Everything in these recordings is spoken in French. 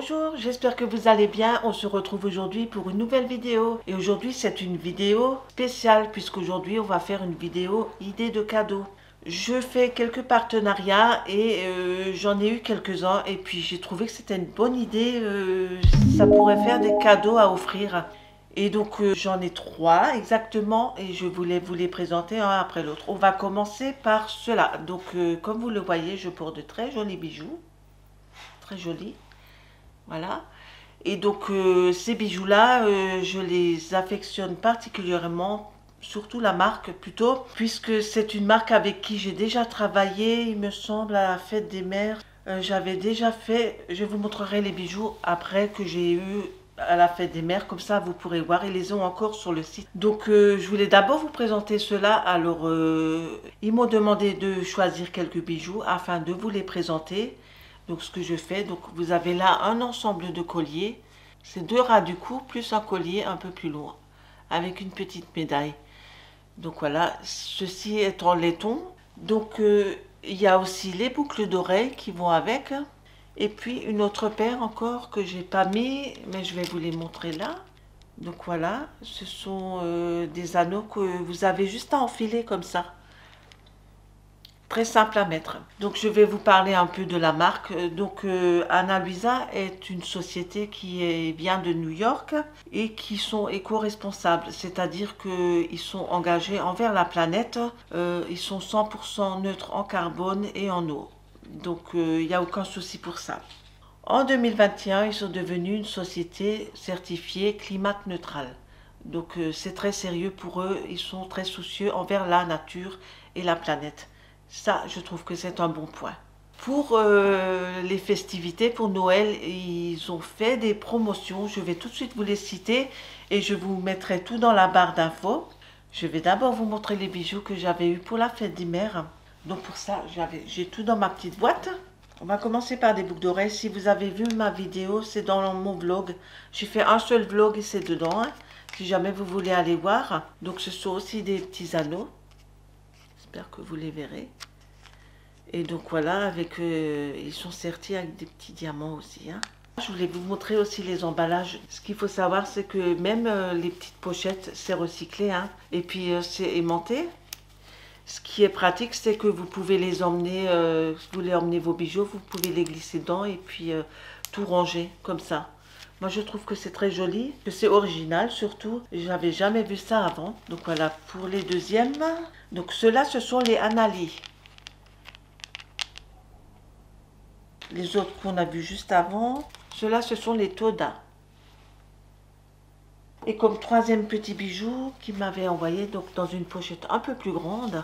Bonjour, j'espère que vous allez bien. On se retrouve aujourd'hui pour une nouvelle vidéo. Et aujourd'hui, c'est une vidéo spéciale puisqu'aujourd'hui, on va faire une vidéo idée de cadeaux. Je fais quelques partenariats et j'en ai eu quelques-uns. Et puis, j'ai trouvé que c'était une bonne idée. Ça pourrait faire des cadeaux à offrir. Et donc, j'en ai 3 exactement. Et je voulais vous les présenter un après l'autre. On va commencer par cela. Donc, comme vous le voyez, je porte de très jolis bijoux. Très jolis. Voilà. Et donc ces bijoux-là, je les affectionne particulièrement, surtout la marque plutôt, puisque c'est une marque avec qui j'ai déjà travaillé, il me semble, à la Fête des Mères. J'avais déjà fait, je vous montrerai les bijoux après que j'ai eu à la Fête des Mères, comme ça vous pourrez voir, ils les ont encore sur le site. Donc je voulais d'abord vous présenter cela. Alors ils m'ont demandé de choisir quelques bijoux afin de vous les présenter. Donc ce que je fais, donc vous avez là un ensemble de colliers, c'est 2 ras du cou plus un collier un peu plus long avec une petite médaille. Donc voilà, ceci est en laiton. Donc il y a aussi les boucles d'oreilles qui vont avec, et puis une autre paire encore que j'ai pas mis, mais je vais vous les montrer là. Donc voilà, ce sont des anneaux que vous avez juste à enfiler comme ça. Très simple à mettre. Donc je vais vous parler un peu de la marque. Donc Ana Luisa est une société qui vient de New York et qui sont éco-responsables, c'est-à-dire qu'ils sont engagés envers la planète. Ils sont 100% neutres en carbone et en eau. Donc il n'y a aucun souci pour ça. En 2021, ils sont devenus une société certifiée climat neutrale. Donc c'est très sérieux pour eux. Ils sont très soucieux envers la nature et la planète. Ça, je trouve que c'est un bon point. Pour les festivités, pour Noël, ils ont fait des promotions. Je vais tout de suite vous les citer et je vous mettrai tout dans la barre d'infos. Je vais d'abord vous montrer les bijoux que j'avais eu pour la Fête des Mères. Donc pour ça, j'ai tout dans ma petite boîte. On va commencer par des boucles d'oreilles. Si vous avez vu ma vidéo, c'est dans mon vlog. J'ai fait un seul vlog et c'est dedans, hein, si jamais vous voulez aller voir. Donc ce sont aussi des petits anneaux. J'espère que vous les verrez. Et donc voilà, avec ils sont sertis avec des petits diamants aussi. Hein. Je voulais vous montrer aussi les emballages. Ce qu'il faut savoir, c'est que même les petites pochettes, c'est recyclé. Hein. Et puis c'est aimanté. Ce qui est pratique, c'est que vous pouvez les emmener, si vous voulez emmener vos bijoux, vous pouvez les glisser dedans et puis tout ranger comme ça. Moi, je trouve que c'est très joli, que c'est original surtout. J'avais jamais vu ça avant. Donc voilà, pour les deuxièmes. Donc ceux-là, ce sont les Anali. Les autres qu'on a vus juste avant. Ceux-là, ce sont les Toda. Et comme troisième petit bijou qu'il m'avait envoyé, donc dans une pochette un peu plus grande,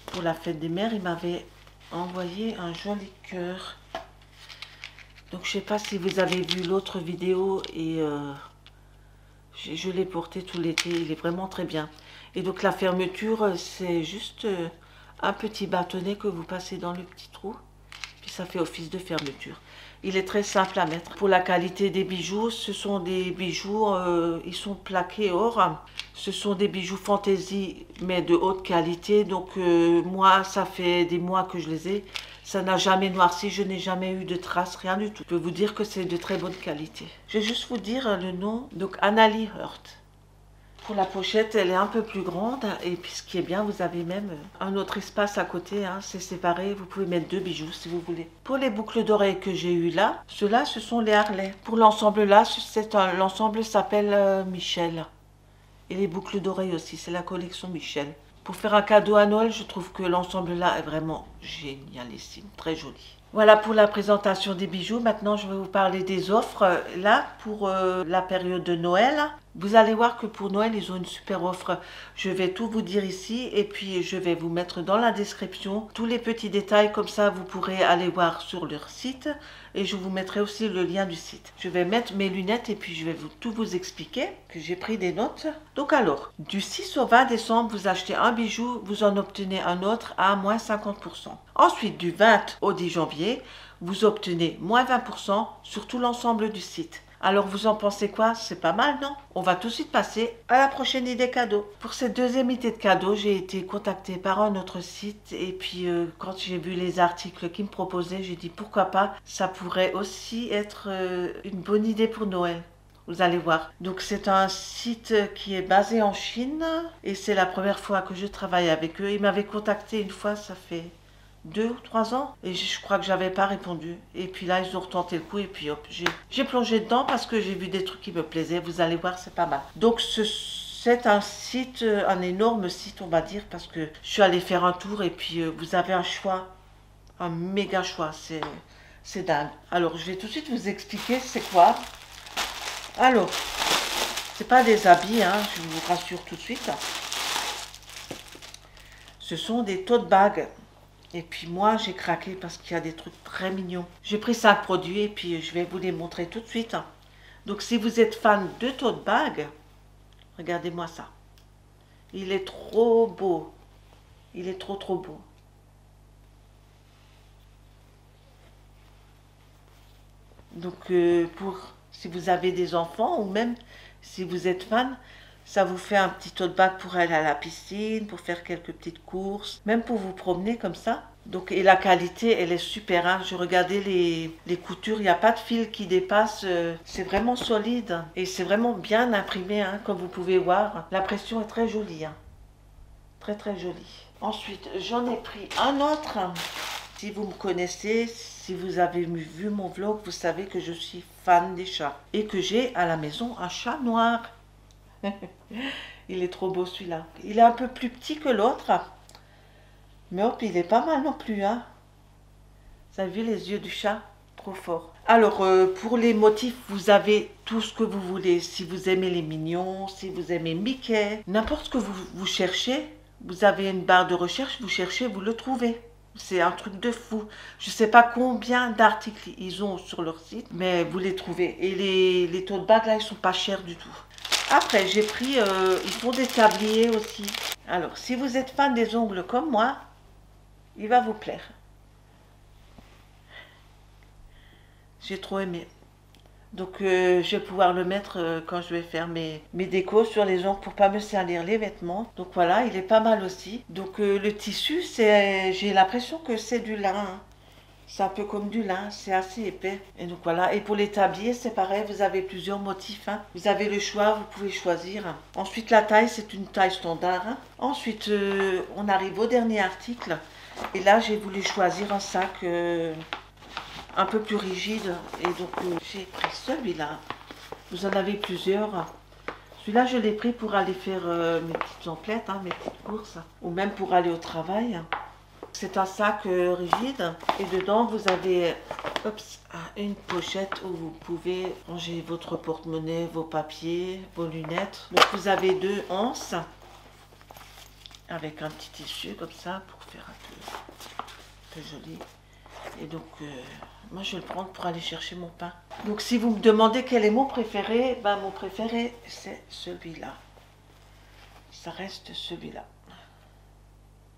pour la Fête des Mères, il m'avait envoyé un joli cœur. Donc je sais pas si vous avez vu l'autre vidéo et je l'ai porté tout l'été, il est vraiment très bien. Et donc la fermeture, c'est juste un petit bâtonnet que vous passez dans le petit trou, puis ça fait office de fermeture. Il est très simple à mettre. Pour la qualité des bijoux, ce sont des bijoux, ils sont plaqués or. Ce sont des bijoux fantaisie, mais de haute qualité. Donc moi, ça fait des mois que je les ai. Ça n'a jamais noirci, je n'ai jamais eu de traces, rien du tout. Je peux vous dire que c'est de très bonne qualité. Je vais juste vous dire le nom. Donc Anali Heart. Pour la pochette, elle est un peu plus grande. Et puis ce qui est bien, vous avez même un autre espace à côté. Hein, c'est séparé. Vous pouvez mettre 2 bijoux si vous voulez. Pour les boucles d'oreilles que j'ai eues là, ceux-là, ce sont les Harley. Pour l'ensemble là, l'ensemble s'appelle Michel. Et les boucles d'oreilles aussi, c'est la collection Michel. Pour faire un cadeau à Noël, je trouve que l'ensemble là est vraiment génialissime, très joli. Voilà pour la présentation des bijoux. Maintenant, je vais vous parler des offres. Là, pour la période de Noël, vous allez voir que pour Noël, ils ont une super offre. Je vais tout vous dire ici et puis je vais vous mettre dans la description tous les petits détails. Comme ça, vous pourrez aller voir sur leur site et je vous mettrai aussi le lien du site. Je vais mettre mes lunettes et puis je vais tout vous expliquer, que j'ai pris des notes. Donc alors, du 6 au 20 décembre, vous achetez un bijou, vous en obtenez un autre à moins 50%. Ensuite, du 20 au 10 janvier, vous obtenez moins 20% sur tout l'ensemble du site. Alors vous en pensez quoi? C'est pas mal, non? On va tout de suite passer à la prochaine idée cadeau. Pour cette deuxième idée de cadeau, j'ai été contactée par un autre site et puis quand j'ai vu les articles qu'ils me proposaient, j'ai dit pourquoi pas, ça pourrait aussi être une bonne idée pour Noël. Vous allez voir. Donc c'est un site qui est basé en Chine et c'est la première fois que je travaille avec eux. Ils m'avaient contacté une fois, ça fait 2 ou 3 ans et je crois que j'avais pas répondu. Et puis là ils ont retenté le coup et puis hop, j'ai plongé dedans parce que j'ai vu des trucs qui me plaisaient. Vous allez voir, c'est pas mal. Donc c'est un site, un énorme site on va dire parce que je suis allée faire un tour et puis vous avez un choix, un méga choix. C'est dingue. Alors je vais tout de suite vous expliquer c'est quoi. Alors, c'est pas des habits, hein, je vous rassure tout de suite. Ce sont des tote bags. Et puis moi, j'ai craqué parce qu'il y a des trucs très mignons. J'ai pris 5 produits et puis je vais vous les montrer tout de suite. Donc si vous êtes fan de tote bags, regardez-moi ça. Il est trop beau. Il est trop beau. Donc si vous avez des enfants ou même si vous êtes fan, ça vous fait un petit tote bag pour aller à la piscine, pour faire quelques petites courses, même pour vous promener comme ça. Donc, et la qualité, elle est super. Hein. Je regardais les coutures, il n'y a pas de fil qui dépasse. C'est vraiment solide et c'est vraiment bien imprimé, hein, comme vous pouvez voir. L'impression est très jolie. Hein. Très jolie. Ensuite, j'en ai pris un autre. Si vous me connaissez, si vous avez vu mon vlog, vous savez que je suis fan des chats. Et que j'ai à la maison un chat noir. Il est trop beau celui-là. Il est un peu plus petit que l'autre. Mais hop, il est pas mal non plus. Hein. Vous avez vu les yeux du chat? Trop fort. Alors, pour les motifs, vous avez tout ce que vous voulez. Si vous aimez les mignons, si vous aimez Mickey, n'importe ce que vous cherchez, vous avez une barre de recherche, vous cherchez, vous le trouvez. C'est un truc de fou. Je ne sais pas combien d'articles ils ont sur leur site, mais vous les trouvez. Et les tote bags, là, ils sont pas chers du tout. Après, j'ai pris, ils font des tabliers aussi. Alors, si vous êtes fan des ongles comme moi, il va vous plaire. J'ai trop aimé. Donc, je vais pouvoir le mettre quand je vais faire mes décos sur les ongles pour pas me salir les vêtements. Donc voilà, il est pas mal aussi. Donc, le tissu, j'ai l'impression que c'est du lin. Hein. C'est un peu comme du lin, c'est assez épais. Et donc voilà, et pour les tabliers, c'est pareil, vous avez plusieurs motifs. Hein. Vous avez le choix, vous pouvez choisir. Ensuite, la taille, c'est une taille standard. Hein. Ensuite, on arrive au dernier article. Et là, j'ai voulu choisir un sac un peu plus rigide. Et donc, j'ai pris celui-là. Vous en avez plusieurs. Celui-là, je l'ai pris pour aller faire mes petites emplettes, hein, mes petites courses. Ou même pour aller au travail. C'est un sac rigide et dedans vous avez une pochette où vous pouvez ranger votre porte-monnaie, vos papiers, vos lunettes. Donc vous avez 2 anses avec un petit tissu comme ça pour faire un peu joli. Et donc moi je vais le prendre pour aller chercher mon pain. Donc si vous me demandez quel est mon préféré, ben mon préféré c'est celui-là. Ça reste celui-là.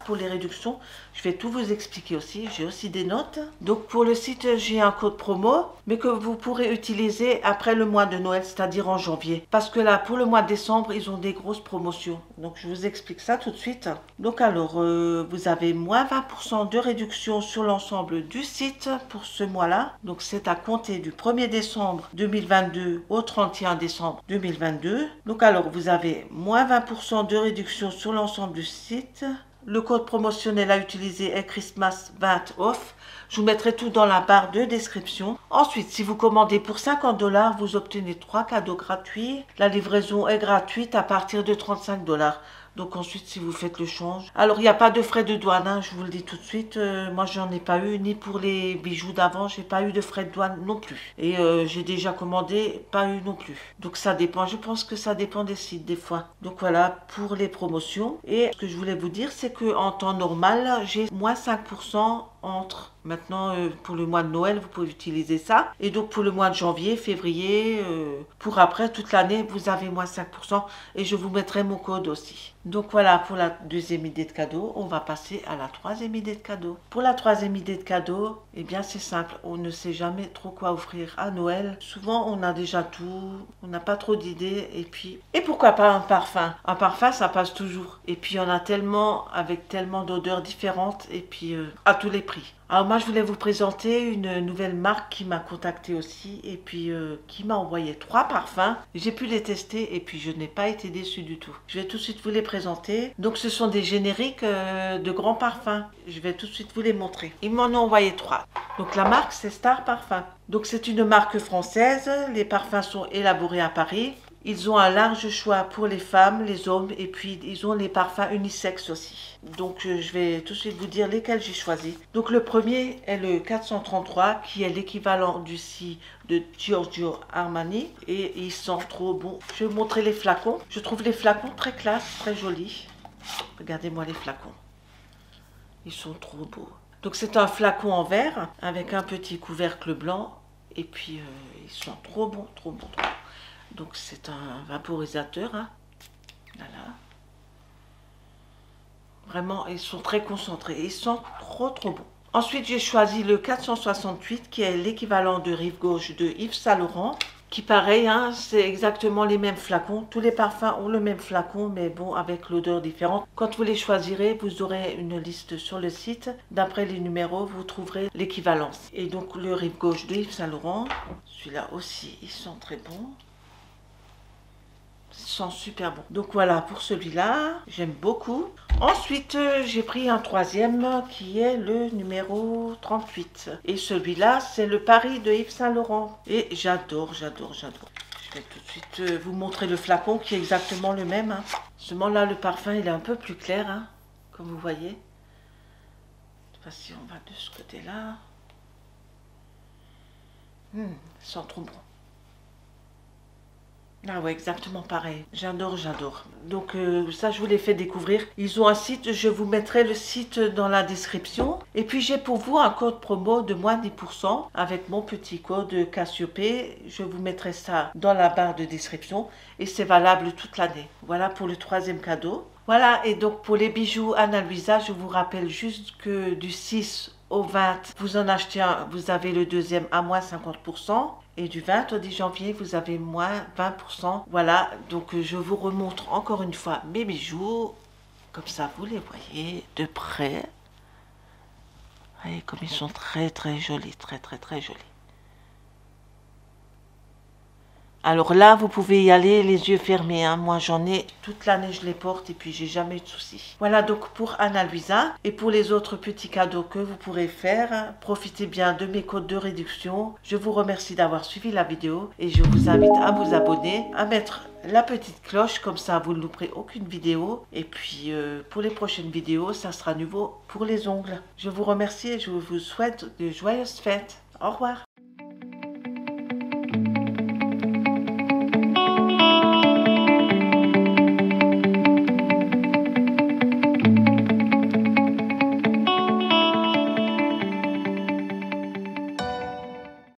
Pour les réductions, je vais tout vous expliquer aussi. J'ai aussi des notes. Donc pour le site, j'ai un code promo, mais que vous pourrez utiliser après le mois de Noël, c'est-à-dire en janvier. Parce que là, pour le mois de décembre, ils ont des grosses promotions. Donc je vous explique ça tout de suite. Donc alors, vous avez moins 20% de réduction sur l'ensemble du site pour ce mois-là. Donc c'est à compter du 1er décembre 2022 au 31 décembre 2022. Donc alors, vous avez moins 20% de réduction sur l'ensemble du site. Le code promotionnel à utiliser est Christmas 20 off. Je vous mettrai tout dans la barre de description. Ensuite, si vous commandez pour 50 $, vous obtenez 3 cadeaux gratuits. La livraison est gratuite à partir de 35 $. Donc ensuite, si vous faites le change. Alors, il n'y a pas de frais de douane, hein, je vous le dis tout de suite. Moi, j'en ai pas eu, ni pour les bijoux d'avant, j'ai pas eu de frais de douane non plus. Et j'ai déjà commandé, pas eu non plus. Donc ça dépend, je pense que ça dépend des sites des fois. Donc voilà, pour les promotions. Et ce que je voulais vous dire, c'est qu'en temps normal, j'ai moins 5% entre. Maintenant, pour le mois de Noël, vous pouvez utiliser ça. Et donc, pour le mois de janvier, février, pour après, toute l'année, vous avez moins 5%. Et je vous mettrai mon code aussi. Donc, voilà pour la deuxième idée de cadeau. On va passer à la troisième idée de cadeau. Pour la troisième idée de cadeau, eh bien, c'est simple. On ne sait jamais trop quoi offrir à Noël. Souvent, on a déjà tout. On n'a pas trop d'idées. Et pourquoi pas un parfum? Un parfum, ça passe toujours. Et puis, il y en a tellement, avec tellement d'odeurs différentes. Et puis, à tous les prix. Alors moi, je voulais vous présenter une nouvelle marque qui m'a contacté aussi et puis qui m'a envoyé 3 parfums. J'ai pu les tester et puis je n'ai pas été déçue du tout. Je vais tout de suite vous les présenter. Donc ce sont des génériques de grands parfums. Je vais tout de suite vous les montrer. Ils m'en ont envoyé 3. Donc la marque, c'est Star Parfum. Donc c'est une marque française. Les parfums sont élaborés à Paris. Ils ont un large choix pour les femmes, les hommes et puis ils ont les parfums unisexes aussi. Donc je vais tout de suite vous dire lesquels j'ai choisi. Donc le premier est le 433 qui est l'équivalent du si de Giorgio Armani et il sent trop bon. Je vais vous montrer les flacons. Je trouve les flacons très classe, très jolis. Regardez-moi les flacons. Ils sont trop beaux. Donc c'est un flacon en verre avec un petit couvercle blanc et puis ils sont trop bons, trop bons, trop bons. Donc c'est un vaporisateur, hein. Voilà. Vraiment, ils sont très concentrés. Ils sont trop bons. Ensuite, j'ai choisi le 468 qui est l'équivalent de Rive Gauche de Yves Saint Laurent. Qui pareil, hein, c'est exactement les mêmes flacons. Tous les parfums ont le même flacon, mais bon, avec l'odeur différente. Quand vous les choisirez, vous aurez une liste sur le site. D'après les numéros, vous trouverez l'équivalence. Et donc le Rive Gauche de Yves Saint Laurent. Celui-là aussi, ils sont très bons. Ils sont super bons. Donc voilà pour celui-là, j'aime beaucoup. Ensuite, j'ai pris un troisième qui est le numéro 38. Et celui-là, c'est le Paris de Yves Saint Laurent. Et j'adore, j'adore, j'adore. Je vais tout de suite vous montrer le flacon qui est exactement le même. Hein. Seulement là, le parfum, il est un peu plus clair, hein, comme vous voyez. Je sais pas si on va de ce côté-là. Ils sont trop bons. Ah ouais, exactement pareil. J'adore, j'adore. Donc ça, je vous l'ai fait découvrir. Ils ont un site, je vous mettrai le site dans la description. Et puis j'ai pour vous un code promo de moins 10% avec mon petit code Cassiopée. Je vous mettrai ça dans la barre de description. Et c'est valable toute l'année. Voilà pour le troisième cadeau. Voilà, et donc pour les bijoux Ana Luisa, je vous rappelle juste que du 6 au 20, vous en achetez un, vous avez le deuxième à moins 50%. Et du 20 au 10 janvier, vous avez moins 20%. Voilà, donc je vous remontre encore une fois mes bijoux. Comme ça, vous les voyez de près. Vous voyez comme ils sont très jolis, très jolis. Alors là, vous pouvez y aller les yeux fermés. Hein. Moi, j'en ai toute l'année, je les porte et puis j'ai jamais eu de soucis. Voilà donc pour Ana Luisa. Et pour les autres petits cadeaux que vous pourrez faire, profitez bien de mes codes de réduction. Je vous remercie d'avoir suivi la vidéo et je vous invite à vous abonner, à mettre la petite cloche, comme ça vous ne louperez aucune vidéo. Et puis pour les prochaines vidéos, ça sera nouveau pour les ongles. Je vous remercie et je vous souhaite de joyeuses fêtes. Au revoir.